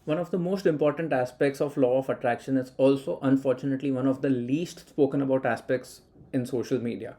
One of the most important aspects of law of attraction is also unfortunately one of the least spoken about aspects in social media.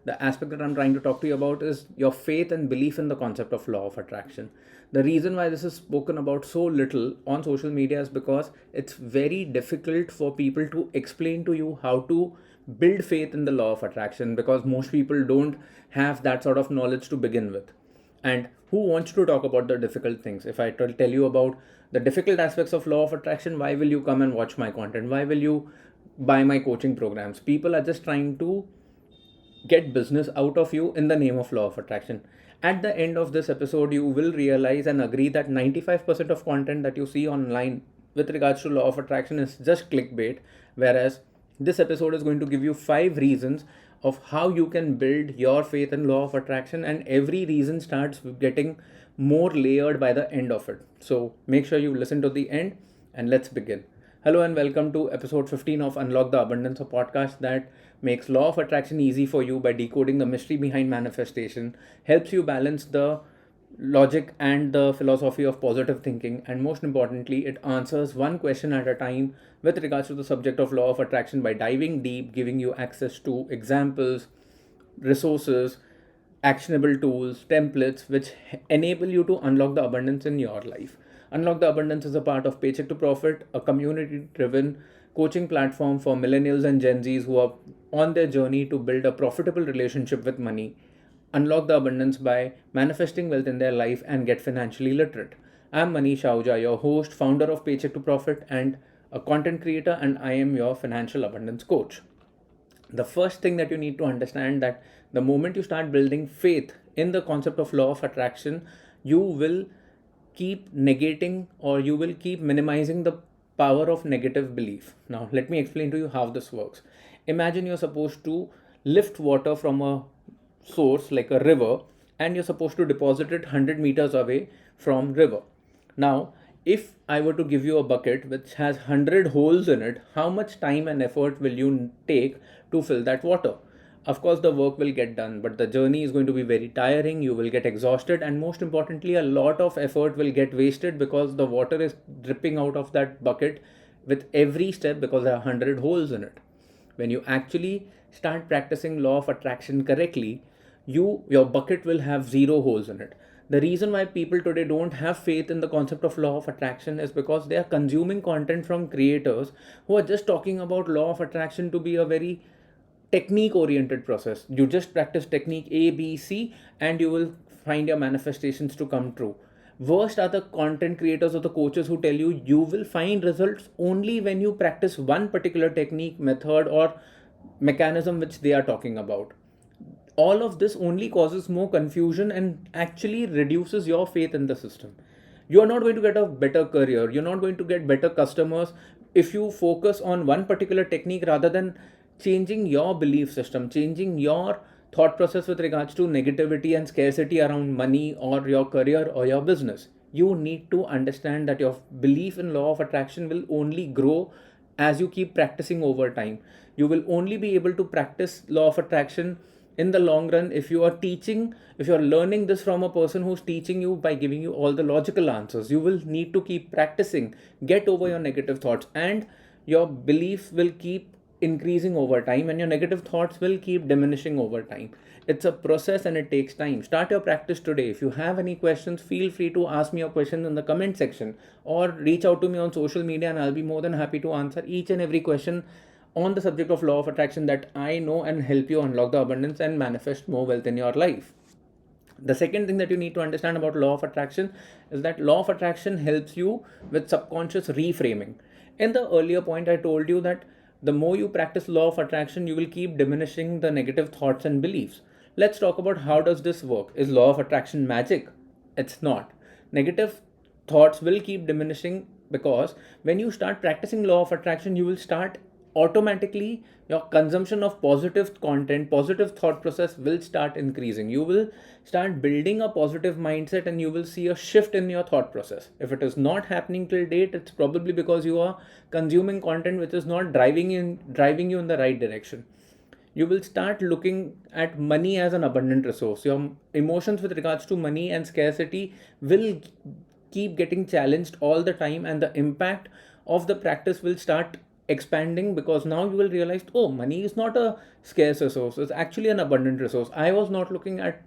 The aspect that I'm trying to talk to you about is your faith and belief in the concept of law of attraction. The reason why this is spoken about so little on social media is because it's very difficult for people to explain to you how to build faith in the law of attraction, because most people don't have that sort of knowledge to begin with. And who wants to talk about the difficult things? If I tell you about the difficult aspects of law of attraction, why will you come and watch my content? Why will you buy my coaching programs? People are just trying to get business out of you in the name of law of attraction. At the end of this episode, you will realize and agree that 95% of content that you see online with regards to law of attraction is just clickbait, whereas this episode is going to give you 5 reasons of how you can build your faith in law of attraction, and every reason starts getting more layered by the end of it. So make sure you listen to the end, and let's begin. Hello and welcome to episode 15 of Unlock the Abundance, a podcast that makes law of attraction easy for you by decoding the mystery behind manifestation, helps you balance the logic and the philosophy of positive thinking, and most importantly, it answers one question at a time with regards to the subject of law of attraction by diving deep, giving you access to examples, resources, actionable tools, templates which enable you to unlock the abundance in your life. Unlock the Abundance is a part of Paycheck to Profit, a community driven coaching platform for millennials and Gen Zs who are on their journey to build a profitable relationship with money, unlock the abundance by manifesting wealth in their life, and get financially literate. I'm Manish Ahuja, your host, founder of Paycheck to Profit, and a content creator, and I am your financial abundance coach. The first thing that you need to understand that the moment you start building faith in the concept of law of attraction, you will keep negating, or you will keep minimizing the power of negative belief. Now let me explain to you how this works. Imagine you're supposed to lift water from a source like a river, and you're supposed to deposit it 100 meters away from river. Now if I were to give you a bucket which has 100 holes in it, how much time and effort will you take to fill that water? Of course, the work will get done, but the journey is going to be very tiring. You will get exhausted, and most importantly, a lot of effort will get wasted because the water is dripping out of that bucket with every step because there are 100 holes in it. When you actually start practicing law of attraction correctly, your bucket will have zero holes in it. The reason why people today don't have faith in the concept of law of attraction is because they are consuming content from creators who are just talking about law of attraction to be a very technique oriented process. You just practice technique A, B, C, and you will find your manifestations to come true. Worst are the content creators or the coaches who tell you will find results only when you practice one particular technique, method, or mechanism which they are talking about. All of this only causes more confusion and actually reduces your faith in the system. You are not going to get a better career, you're not going to get better customers if you focus on one particular technique rather than changing your belief system, changing your thought process with regards to negativity and scarcity around money or your career or your business. You need to understand that your belief in law of attraction will only grow as you keep practicing over time. You will only be able to practice law of attraction in the long run if you are teaching, if you are learning this from a person who's teaching you by giving you all the logical answers. You will need to keep practicing, get over your negative thoughts, and your belief will keep increasing over time, and your negative thoughts will keep diminishing over time. It's a process and it takes time. Start your practice today. If you have any questions, feel free to ask me your questions in the comment section, or reach out to me on social media, and I'll be more than happy to answer each and every question on the subject of law of attraction that I know, and help you unlock the abundance and manifest more wealth in your life. The second thing that you need to understand about law of attraction is that law of attraction helps you with subconscious reframing. In the earlier point, I told you that the more you practice law of attraction, you will keep diminishing the negative thoughts and beliefs. Let's talk about how does this work. Is law of attraction magic? It's not. Negative thoughts will keep diminishing because when you start practicing law of attraction, you will start automatically, your consumption of positive content, positive thought process will start increasing. You will start building a positive mindset, and you will see a shift in your thought process. If it is not happening till date, it's probably because you are consuming content which is not driving you in the right direction. You will start looking at money as an abundant resource. Your emotions with regards to money and scarcity will keep getting challenged all the time, and the impact of the practice will start expanding, because now you will realize, oh, money is not a scarce resource, it's actually an abundant resource. I was not looking at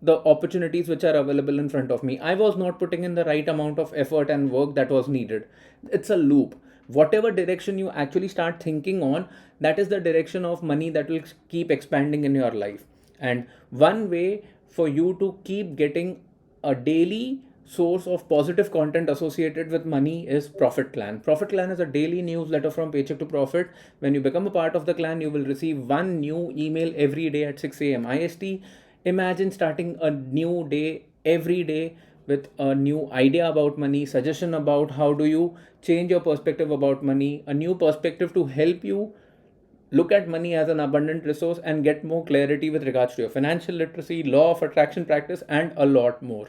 the opportunities which are available in front of me. I was not putting in the right amount of effort and work that was needed. It's a loop. Whatever direction you actually start thinking on, that is the direction of money that will keep expanding in your life. And one way for you to keep getting a daily source of positive content associated with money is Profit Clan. Profit Clan is a daily newsletter from Paycheck to Profit. When you become a part of the clan, you will receive one new email every day at 6 a.m. IST. Imagine starting a new day every day with a new idea about money, suggestion about how do you change your perspective about money, a new perspective to help you look at money as an abundant resource and get more clarity with regards to your financial literacy, law of attraction practice, and a lot more.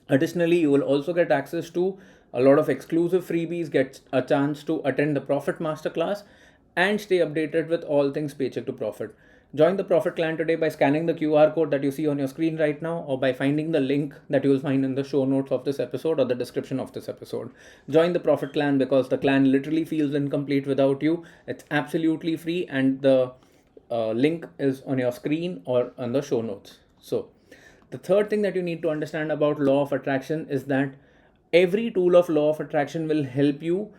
Additionally, you will also get access to a lot of exclusive freebies, get a chance to attend the Profit Masterclass, and stay updated with all things Paycheck to Profit. Join the Profit Clan today by scanning the QR code that you see on your screen right now, or by finding the link that you will find in the show notes of this episode or the description of this episode. Join the Profit Clan because the clan literally feels incomplete without you. It's absolutely free, and the link is on your screen or on the show notes. So, the third thing that you need to understand about law of attraction is that every tool of law of attraction will help you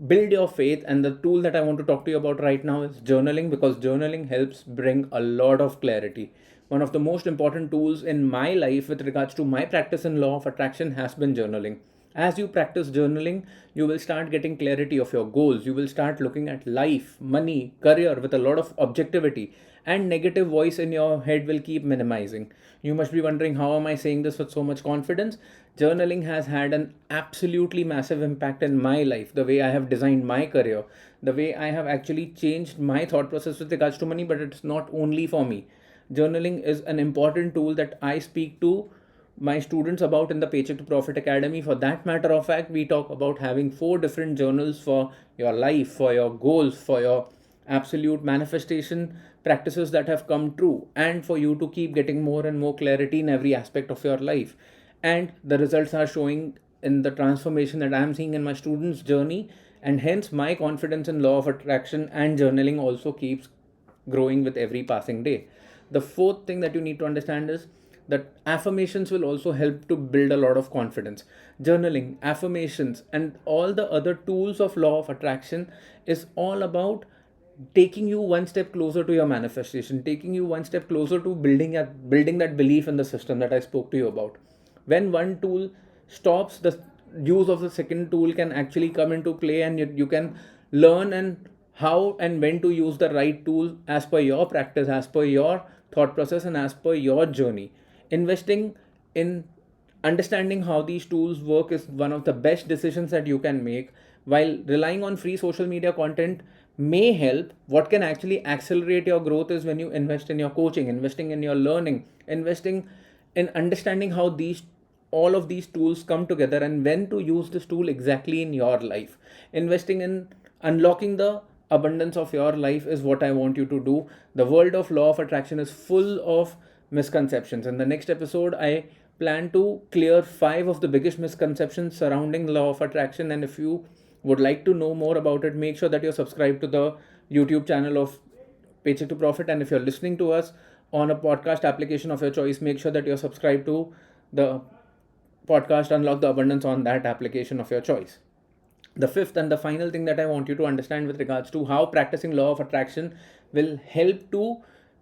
build your faith. And the tool that I want to talk to you about right now is journaling, because journaling helps bring a lot of clarity. One of the most important tools in my life with regards to my practice in law of attraction has been journaling. As you practice journaling, you will start getting clarity of your goals. You will start looking at life, money, career with a lot of objectivity, and negative voice in your head will keep minimizing. You must be wondering, how am I saying this with so much confidence? Journaling has had an absolutely massive impact in my life, the way I have designed my career, the way I have actually changed my thought process with regards to money. But it's not only for me. Journaling is an important tool that I speak to my students about in the Paycheck to Profit Academy. For that matter of fact, we talk about having 4 different journals for your life, for your goals, for your absolute manifestation practices that have come true, and for you to keep getting more and more clarity in every aspect of your life. And the results are showing in the transformation that I am seeing in my students' journey, and hence my confidence in law of attraction and journaling also keeps growing with every passing day. The fourth thing that you need to understand is that affirmations will also help to build a lot of confidence. Journaling, affirmations, and all the other tools of law of attraction is all about taking you one step closer to your manifestation, taking you one step closer to building that belief in the system that I spoke to you about. When one tool stops, the use of the second tool can actually come into play, and you can learn and how and when to use the right tool as per your practice, as per your thought process, and as per your journey. Investing in understanding how these tools work is one of the best decisions that you can make. While relying on free social media content may help, what can actually accelerate your growth is when you invest in your coaching, investing in your learning, investing in understanding how all of these tools come together and when to use this tool exactly in your life. Investing in unlocking the abundance of your life is what I want you to do. The world of law of attraction is full of misconceptions. In the next episode, I plan to clear 5 of the biggest misconceptions surrounding law of attraction. And if you would like to know more about it, make sure that you're subscribed to the YouTube channel of Paycheck to Profit. And if you're listening to us on a podcast application of your choice, make sure that you're subscribed to the podcast Unlock the Abundance on that application of your choice. The fifth and the final thing that I want you to understand with regards to how practicing law of attraction will help to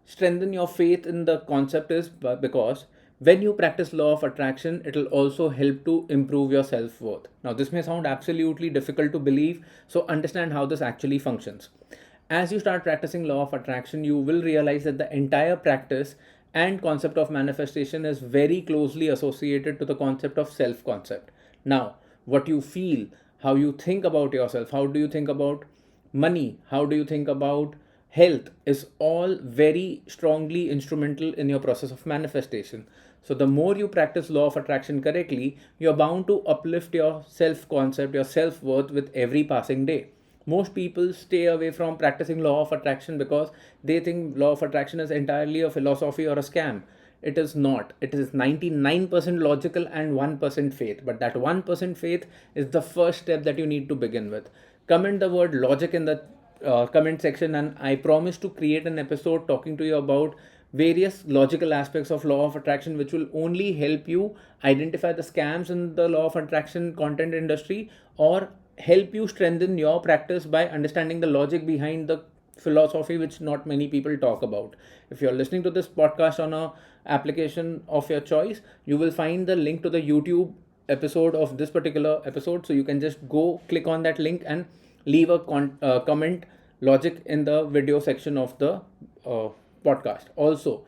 strengthen your faith in the concept is because when you practice law of attraction, it will also help to improve your self-worth. Now, this may sound absolutely difficult to believe, so understand how this actually functions. As you start practicing law of attraction, you will realize that the entire practice and concept of manifestation is very closely associated to the concept of self-concept. Now, what you feel, how you think about yourself, how do you think about money, how do you think about health is all very strongly instrumental in your process of manifestation. So the more you practice law of attraction correctly, you're bound to uplift your self-concept, your self-worth with every passing day. Most people stay away from practicing law of attraction because they think law of attraction is entirely a philosophy or a scam. It is not. It is 99% logical and 1% faith. But that 1% faith is the first step that you need to begin with. Comment the word logic in the comment section, and I promise to create an episode talking to you about various logical aspects of law of attraction, which will only help you identify the scams in the law of attraction content industry, or help you strengthen your practice by understanding the logic behind the philosophy, which not many people talk about. If you're listening to this podcast on a application of your choice, you will find the link to the YouTube episode of this particular episode, so you can just go click on that link and leave a comment logic in the video section of the podcast. Also,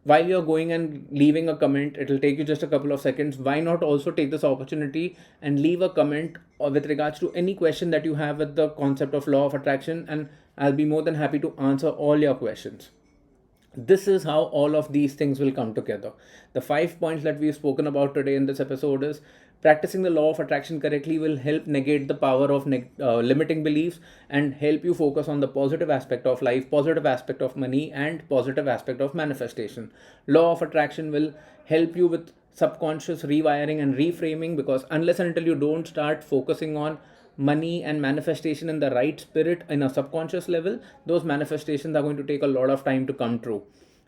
while you're going and leaving a comment, it will take you just a couple of seconds. Why not also take this opportunity and leave a comment with regards to any question that you have with the concept of law of attraction, and I'll be more than happy to answer all your questions. This is how all of these things will come together. The 5 points that we've spoken about today in this episode is: practicing the law of attraction correctly will help negate the power of limiting beliefs and help you focus on the positive aspect of life, positive aspect of money, and positive aspect of manifestation. Law of attraction will help you with subconscious rewiring and reframing, because unless and until you don't start focusing on money and manifestation in the right spirit in a subconscious level, those manifestations are going to take a lot of time to come true.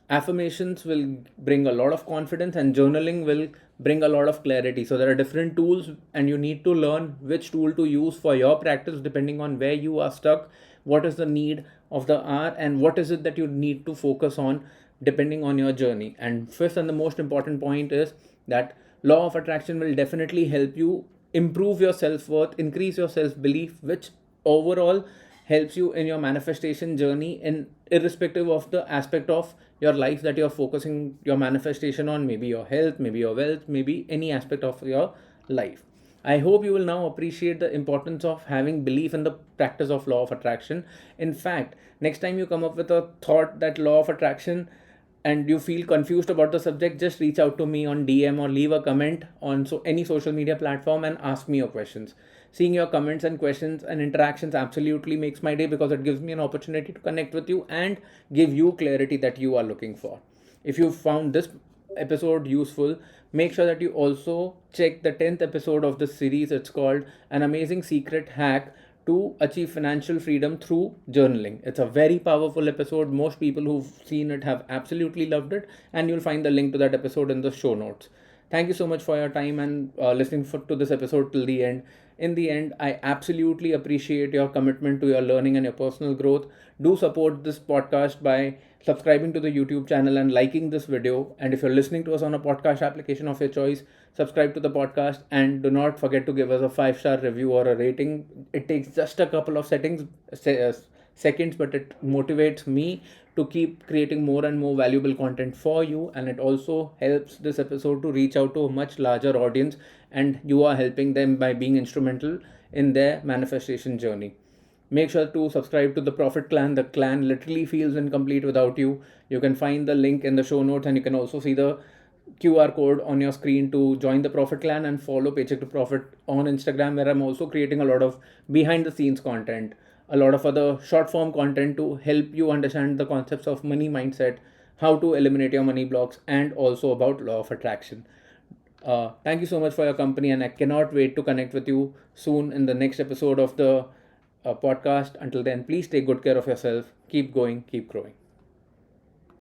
Affirmations will bring a lot of confidence, and journaling will bring a lot of clarity. So there are different tools, and you need to learn which tool to use for your practice depending on where you are stuck, what is the need of the hour, and what is it that you need to focus on depending on your journey. And fifth and the most important point is that law of attraction will definitely help you improve your self-worth, increase your self-belief, which overall helps you in your manifestation journey, in irrespective of the aspect of your life that you're focusing your manifestation on, maybe your health, maybe your wealth, maybe any aspect of your life. I hope you will now appreciate the importance of having belief in the practice of law of attraction. In fact, next time you come up with a thought that law of attraction and you feel confused about the subject, just reach out to me on DM or leave a comment on any social media platform and ask me your questions. Seeing your comments and questions and interactions absolutely makes my day, because it gives me an opportunity to connect with you and give you clarity that you are looking for. If you found this episode useful, make sure that you also check the 10th episode of this series. It's called An Amazing Secret Hack to Achieve Financial Freedom Through Journaling. It's a very powerful episode. Most people who've seen it have absolutely loved it, and you'll find the link to that episode in the show notes. Thank you so much for your time and listening to this episode till the end. In the end, I absolutely appreciate your commitment to your learning and your personal growth. Do support this podcast by subscribing to the YouTube channel and liking this video. And if you're listening to us on a podcast application of your choice, subscribe to the podcast, and do not forget to give us a 5-star review or a rating. It takes just a couple of seconds, but it motivates me to keep creating more and more valuable content for you, and it also helps this episode to reach out to a much larger audience, and you are helping them by being instrumental in their manifestation journey. Make sure to subscribe to the Profit Clan. The clan literally feels incomplete without you. You can find the link in the show notes, and you can also see the QR code on your screen to join the Profit Clan and follow Paycheck to Profit on Instagram, where I'm also creating a lot of behind the scenes content, a lot of other short form content to help you understand the concepts of money mindset, how to eliminate your money blocks, and also about law of attraction. Thank you so much for your company, and I cannot wait to connect with you soon in the next episode of the podcast. Until then, please take good care of yourself. Keep going, keep growing.